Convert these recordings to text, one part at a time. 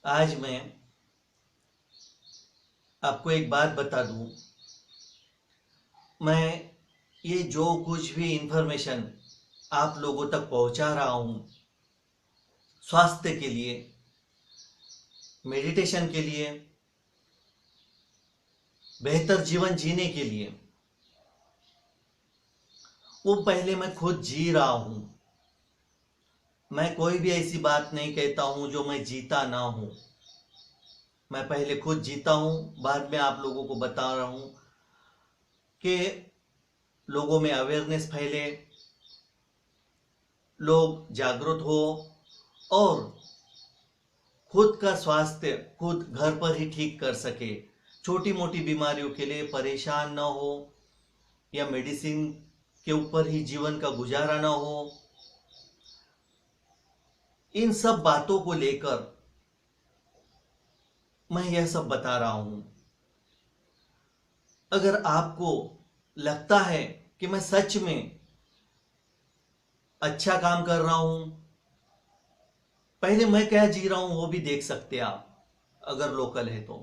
आज मैं आपको एक बात बता दूं। मैं ये जो कुछ भी इंफॉर्मेशन आप लोगों तक पहुंचा रहा हूं, स्वास्थ्य के लिए, मेडिटेशन के लिए, बेहतर जीवन जीने के लिए, वो पहले मैं खुद जी रहा हूं। मैं कोई भी ऐसी बात नहीं कहता हूं जो मैं जीता ना हूं। मैं पहले खुद जीता हूं, बाद में आप लोगों को बता रहा हूं कि लोगों में अवेयरनेस फैले, लोग जागरूक हो और खुद का स्वास्थ्य खुद घर पर ही ठीक कर सके। छोटी मोटी बीमारियों के लिए परेशान ना हो या मेडिसिन के ऊपर ही जीवन का गुजारा ना हो। इन सब बातों को लेकर मैं यह सब बता रहा हूं। अगर आपको लगता है कि मैं सच में अच्छा काम कर रहा हूं, पहले मैं क्या जी रहा हूं वो भी देख सकते हैं आप, अगर लोकल है तो।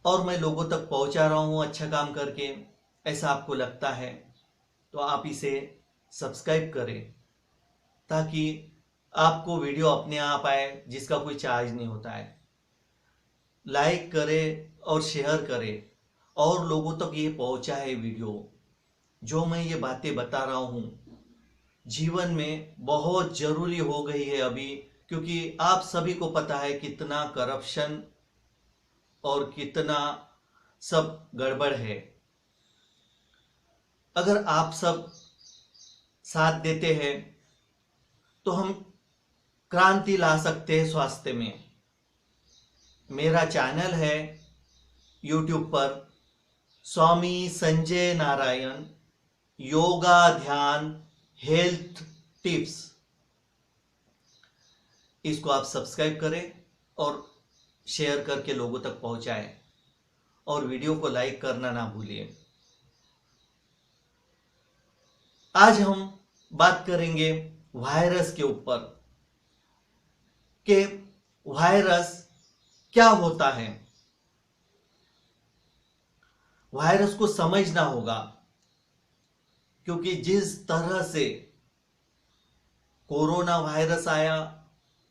और मैं लोगों तक पहुंचा रहा हूं अच्छा काम करके, ऐसा आपको लगता है तो आप इसे सब्सक्राइब करें, ताकि आपको वीडियो अपने आप आए, जिसका कोई चार्ज नहीं होता है। लाइक करें और शेयर करें और लोगों तक ये पहुंचाए वीडियो। जो मैं ये बातें बता रहा हूं जीवन में बहुत जरूरी हो गई है अभी, क्योंकि आप सभी को पता है कितना करप्शन और कितना सब गड़बड़ है। अगर आप सब साथ देते हैं तो हम क्रांति ला सकते हैं स्वास्थ्य में। मेरा चैनल है यूट्यूब पर, स्वामी संजय नारायण योगा ध्यान हेल्थ टिप्स। इसको आप सब्सक्राइब करें और शेयर करके लोगों तक पहुंचाएं, और वीडियो को लाइक करना ना भूलिए। आज हम बात करेंगे वायरस के ऊपर कि वायरस क्या होता है। वायरस को समझना होगा, क्योंकि जिस तरह से कोरोना वायरस आया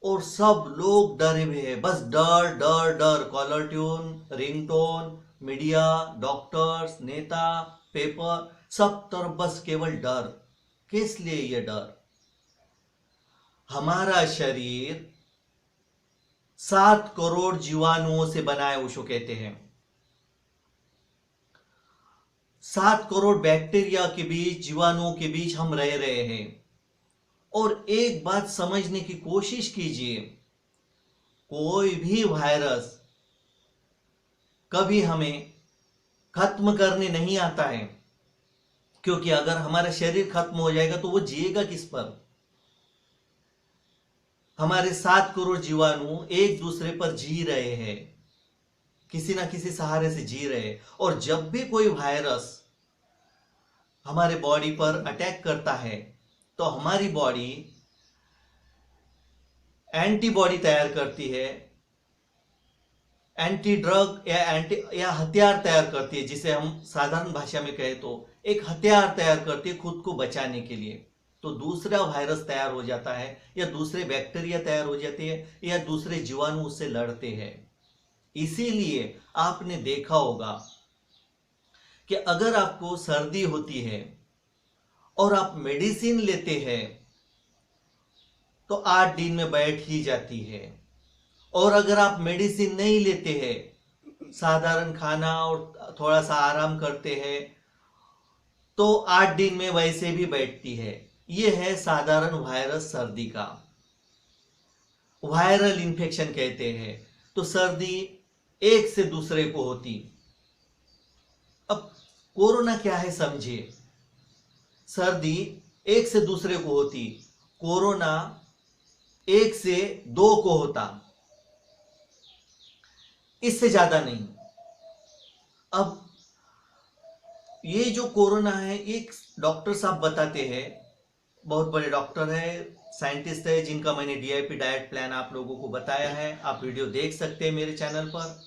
और सब लोग डरे हुए हैं, बस डर डर डर। Caller tune, ringtone, media, doctors, नेता, पेपर, सब तरफ बस केवल डर। किस लिए ये डर? हमारा शरीर 7 करोड़ जीवाणुओं से बना है, उसको कहते हैं। 7 करोड़ बैक्टीरिया के बीच, जीवाणुओं के बीच हम रह रहे हैं। और एक बात समझने की कोशिश कीजिए, कोई भी वायरस कभी हमें खत्म करने नहीं आता है, क्योंकि अगर हमारा शरीर खत्म हो जाएगा तो वो जिएगा किस पर? हमारे 7 करोड़ जीवाणु एक दूसरे पर जी रहे हैं, किसी ना किसी सहारे से जी रहे हैं। और जब भी कोई वायरस हमारे बॉडी पर अटैक करता है तो हमारी बॉडी एंटीबॉडी तैयार करती है, एंटी ड्रग या हथियार तैयार करती है, जिसे हम साधारण भाषा में कहें तो एक हथियार तैयार करती है खुद को बचाने के लिए। तो दूसरा वायरस तैयार हो जाता है, या दूसरे बैक्टीरिया तैयार हो जाते हैं, या दूसरे जीवाणु उससे लड़ते हैं। इसीलिए आपने देखा होगा कि अगर आपको सर्दी होती है और आप मेडिसिन लेते हैं तो 8 दिन में बैठ ही जाती है। और अगर आप मेडिसिन नहीं लेते हैं, साधारण खाना और थोड़ा सा आराम करते हैं, तो 8 दिन में वैसे भी बैठती है। यह है साधारण वायरस सर्दी का, वायरल इन्फेक्शन कहते हैं। तो सर्दी एक से दूसरे को होती। अब कोरोना क्या है समझिए। सर्दी एक से दूसरे को होती, कोरोना एक से दो को होता, इससे ज्यादा नहीं। अब ये जो कोरोना है, एक डॉक्टर साहब बताते हैं बहुत बड़े डॉक्टर है, साइंटिस्ट है, जिनका मैंने डीआईपी डाइट प्लान आप लोगों को बताया है। आप वीडियो देख सकते हैं मेरे चैनल पर।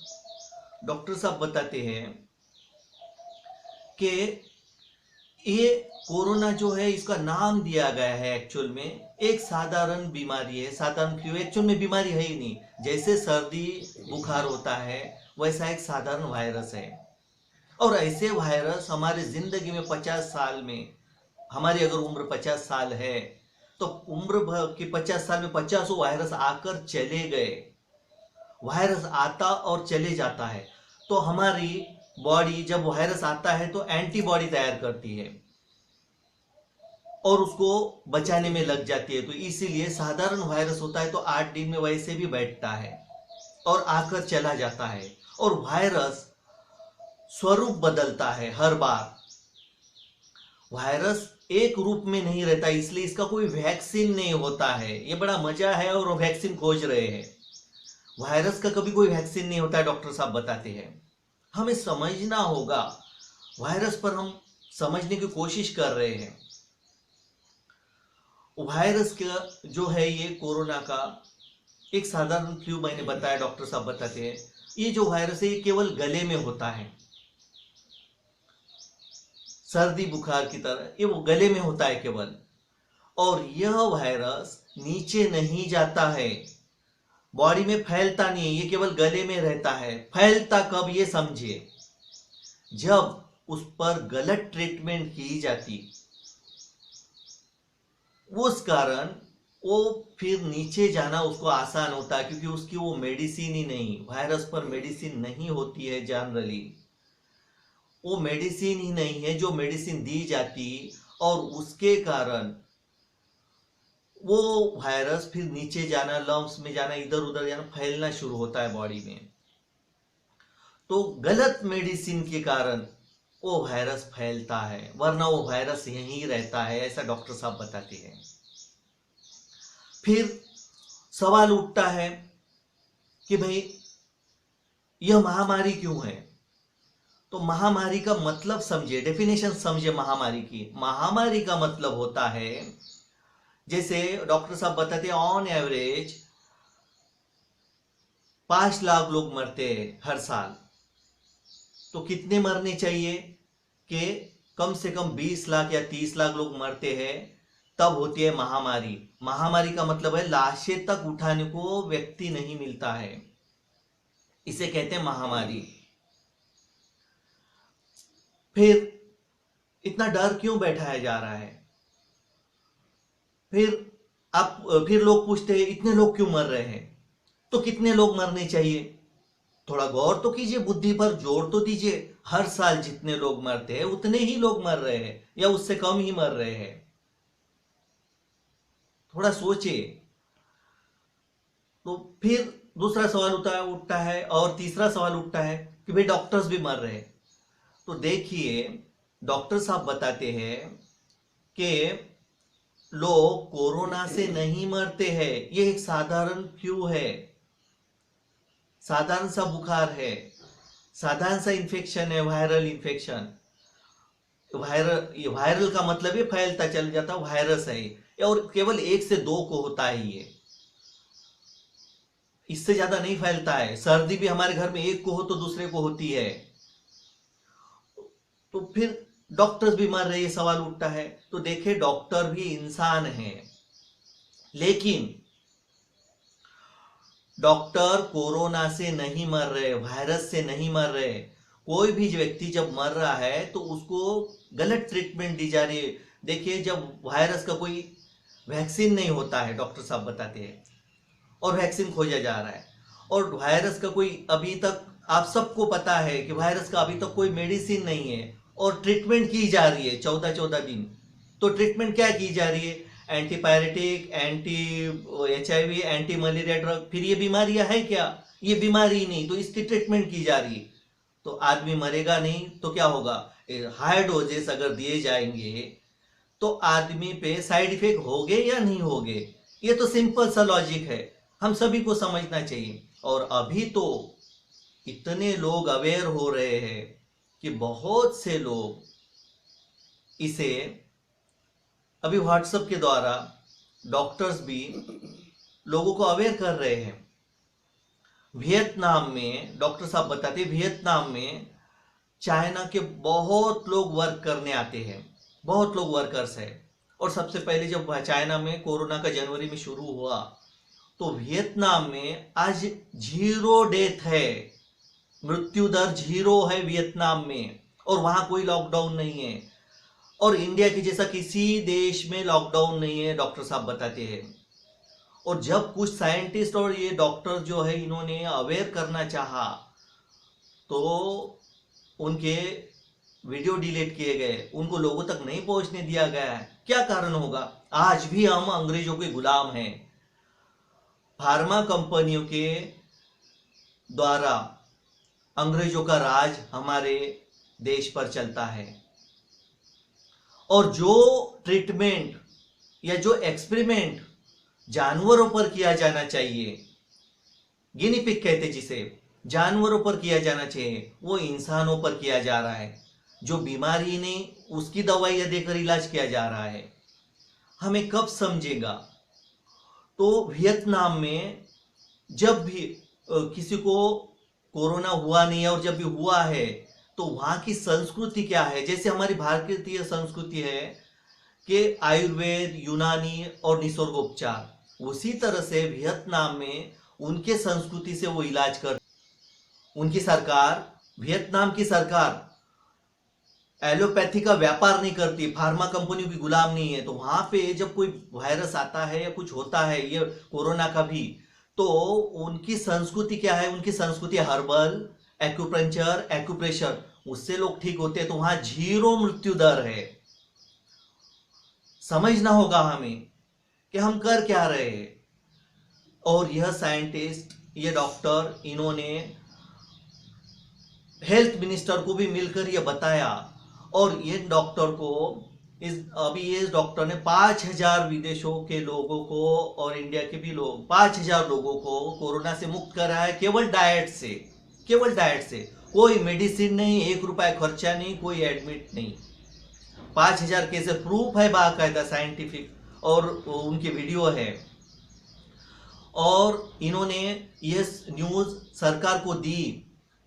डॉक्टर साहब बताते हैं कि ये कोरोना जो है, इसका नाम दिया गया है एक्चुअल में एक साधारण बीमारी है, साधारण फ्लू। एक्चुअल में बीमारी है ही नहीं। जैसे सर्दी बुखार होता है वैसा एक साधारण वायरस है। और ऐसे वायरस हमारे जिंदगी में 50 साल में, हमारी अगर उम्र 50 साल है तो उम्र भर के 50 साल में 50 वायरस आकर चले गए। वायरस आता और चले जाता है, तो हमारी बॉडी जब वायरस आता है तो एंटीबॉडी तैयार करती है और उसको बचाने में लग जाती है। तो इसीलिए साधारण वायरस होता है तो 8 दिन में वैसे भी बैठता है और आकर चला जाता है। और वायरस स्वरूप बदलता है हर बार। वायरस एक रूप में नहीं रहता, इसलिए इसका कोई वैक्सीन नहीं होता है। ये बड़ा मजा है और वैक्सीन खोज रहे हैं। वायरस का कभी कोई वैक्सीन नहीं होता है, डॉक्टर साहब बताते हैं। हमें समझना होगा। वायरस पर हम समझने की कोशिश कर रहे हैं। वायरस का जो है ये कोरोना का एक साधारण फ्लू मैंने बताया, डॉक्टर साहब बताते हैं। ये जो वायरस है ये केवल गले में होता है, सर्दी बुखार की तरह ये वो गले में होता है केवल। और यह वायरस नीचे नहीं जाता है, बॉडी में फैलता नहीं है, ये केवल गले में रहता है। फैलता कब, ये समझिए, जब उस पर गलत ट्रीटमेंट की जाती, उस कारण वो फिर नीचे जाना उसको आसान होता है, क्योंकि उसकी वो मेडिसिन ही नहीं, वायरस पर मेडिसिन नहीं होती है जनरली। वो मेडिसिन ही नहीं है जो मेडिसिन दी जाती, और उसके कारण वो वायरस फिर नीचे जाना, लंग्स में जाना, इधर उधर जाना, फैलना शुरू होता है बॉडी में। तो गलत मेडिसिन के कारण वो वायरस फैलता है, वरना वो वायरस यहीं रहता है, ऐसा डॉक्टर साहब बताते हैं। फिर सवाल उठता है कि भाई यह महामारी क्यों है। तो महामारी का मतलब समझिए, डेफिनेशन समझिए महामारी की। महामारी का मतलब होता है, जैसे डॉक्टर साहब बताते हैं, ऑन एवरेज 5 लाख लोग मरते हैं हर साल। तो कितने मरने चाहिए कि कम से कम 20 लाख या 30 लाख लोग मरते हैं, तब होती है महामारी। महामारी का मतलब है लाशें तक उठाने को व्यक्ति नहीं मिलता है, इसे कहते हैं महामारी। फिर इतना डर क्यों बैठाया जा रहा है। फिर लोग पूछते हैं इतने लोग क्यों मर रहे हैं, तो कितने लोग मरने चाहिए। थोड़ा गौर तो कीजिए, बुद्धि पर जोर तो दीजिए। हर साल जितने लोग मरते हैं उतने ही लोग मर रहे हैं या उससे कम ही मर रहे हैं, थोड़ा सोचिए। तो फिर दूसरा सवाल उठता है और तीसरा सवाल उठता है कि भाई डॉक्टर्स भी मर रहे हैं। तो देखिए, डॉक्टर साहब बताते हैं कि लोग कोरोना से नहीं मरते हैं, ये एक साधारण फ्लू है, साधारण सा बुखार है, साधारण सा इन्फेक्शन है, वायरल इन्फेक्शन। वायरल का मतलब ये फैलता चल जाता, वायरस है ये, और केवल 1 से 2 को होता है ये, इससे ज्यादा नहीं फैलता है। सर्दी भी हमारे घर में एक को हो तो दूसरे को होती है। तो फिर डॉक्टर्स भी मर रहे, ये सवाल उठता है। तो देखिए, डॉक्टर भी इंसान हैं, लेकिन डॉक्टर कोरोना से नहीं मर रहे, वायरस से नहीं मर रहे। कोई भी व्यक्ति जब मर रहा है तो उसको गलत ट्रीटमेंट दी जा रही है। देखिए, जब वायरस का कोई वैक्सीन नहीं होता है, डॉक्टर साहब बताते हैं, और वैक्सीन खोजा जा रहा है, और वायरस का कोई अभी तक, आप सबको पता है कि वायरस का अभी तक कोई मेडिसिन नहीं है, और ट्रीटमेंट की जा रही है 14-14 दिन। तो ट्रीटमेंट क्या की जा रही है, antipyretic, anti HIV, anti malaria drug. फिर ये बीमारियां है क्या, ये बीमारी नहीं, तो इसकी ट्रीटमेंट की जा रही है। तो आदमी मरेगा नहीं तो क्या होगा, हाई डोजेस अगर दिए जाएंगे तो आदमी पे साइड इफेक्ट होंगे या नहीं होंगे। ये तो सिंपल सा लॉजिक है, हम सभी को समझना चाहिए। और अभी तो इतने लोग अवेयर हो रहे हैं कि बहुत से लोग इसे अभी व्हाट्सएप के द्वारा डॉक्टर्स भी लोगों को अवेयर कर रहे हैं। वियतनाम में डॉक्टर साहब बताते हैं, वियतनाम में चाइना के बहुत लोग वर्क करने आते हैं, बहुत लोग वर्कर्स हैं। और सबसे पहले जब चाइना में कोरोना का जनवरी में शुरू हुआ तो वियतनाम में आज 0 डेथ है, मृत्यु दर 0 है वियतनाम में, और वहां कोई लॉकडाउन नहीं है। और इंडिया के जैसा किसी देश में लॉकडाउन नहीं है, डॉक्टर साहब बताते हैं। और जब कुछ साइंटिस्ट और ये डॉक्टर जो है इन्होंने अवेयर करना चाहा तो उनके वीडियो डिलीट किए गए, उनको लोगों तक नहीं पहुंचने दिया गया है। क्या कारण होगा? आज भी हम अंग्रेजों के गुलाम हैं। फार्मा कंपनियों के द्वारा अंग्रेजों का राज हमारे देश पर चलता है। और जो ट्रीटमेंट या जो एक्सपेरिमेंट जानवरों पर किया जाना चाहिए, गिनी पिग कहते जिसे, जानवरों पर किया जाना चाहिए, वो इंसानों पर किया जा रहा है। जो बीमारी नहीं उसकी दवाइयां देकर इलाज किया जा रहा है। हमें कब समझेगा? तो वियतनाम में जब भी किसी को कोरोना हुआ नहीं है और जब भी हुआ है तो वहां की संस्कृति क्या है, जैसे हमारी भारतीय संस्कृति है कि आयुर्वेद, यूनानी और निसर्गोपचार, उसी तरह से वियतनाम में उनके संस्कृति से वो इलाज कर। उनकी सरकार, वियतनाम की सरकार एलोपैथी का व्यापार नहीं करती, फार्मा कंपनियों की गुलाम नहीं है। तो वहां पे जब कोई वायरस आता है या कुछ होता है, ये कोरोना का भी, तो उनकी संस्कृति क्या है? उनकी संस्कृति हर्बल, एक्यूपंक्चर, एक्यूप्रेशर, उससे लोग ठीक होते हैं। तो वहां 0 मृत्यु दर है। समझना होगा हमें कि हम कर क्या रहे हैं। और यह साइंटिस्ट, ये डॉक्टर, इन्होंने हेल्थ मिनिस्टर को भी मिलकर यह बताया। और ये डॉक्टर को अभी ये डॉक्टर ने 5000 विदेशों के लोगों को और इंडिया के भी लोग 5000 लोगों को कोरोना से मुक्त करा है, केवल डाइट से, केवल डाइट से। कोई मेडिसिन नहीं, 1 रुपया खर्चा नहीं, कोई एडमिट नहीं। 5000 केसेस, प्रूफ है बाकायदा साइंटिफिक, और उनकी वीडियो है। और इन्होंने ये न्यूज सरकार को दी,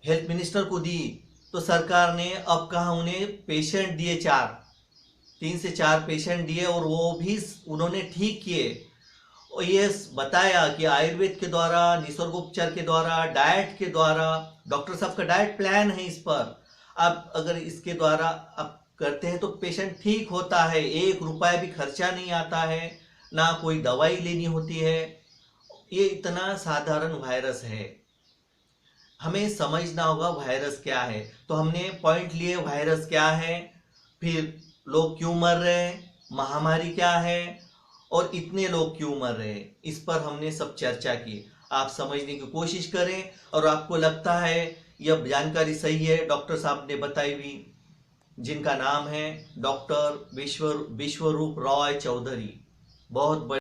हेल्थ मिनिस्टर को दी, तो सरकार ने अब कहा उन्हें पेशेंट दिए 3 से 4 पेशेंट दिए, और वो भी उन्होंने ठीक किए। और ये बताया कि आयुर्वेद के द्वारा, निसर्गोपचार के द्वारा, डाइट के द्वारा, डॉक्टर साहब का डाइट प्लान है इस पर, आप अगर इसके द्वारा आप करते हैं तो पेशेंट ठीक होता है, 1 रुपया भी खर्चा नहीं आता है, ना कोई दवाई लेनी होती है। ये इतना साधारण वायरस है। हमें समझना होगा वायरस क्या है। तो हमने पॉइंट लिए, वायरस क्या है, फिर लोग क्यों मर रहे हैं, महामारी क्या है, और इतने लोग क्यों मर रहे हैं, इस पर हमने सब चर्चा की। आप समझने की कोशिश करें, और आपको लगता है यह जानकारी सही है, डॉक्टर साहब ने बताई हुई, जिनका नाम है डॉक्टर विश्वरूप रॉय चौधरी, बहुत बड़े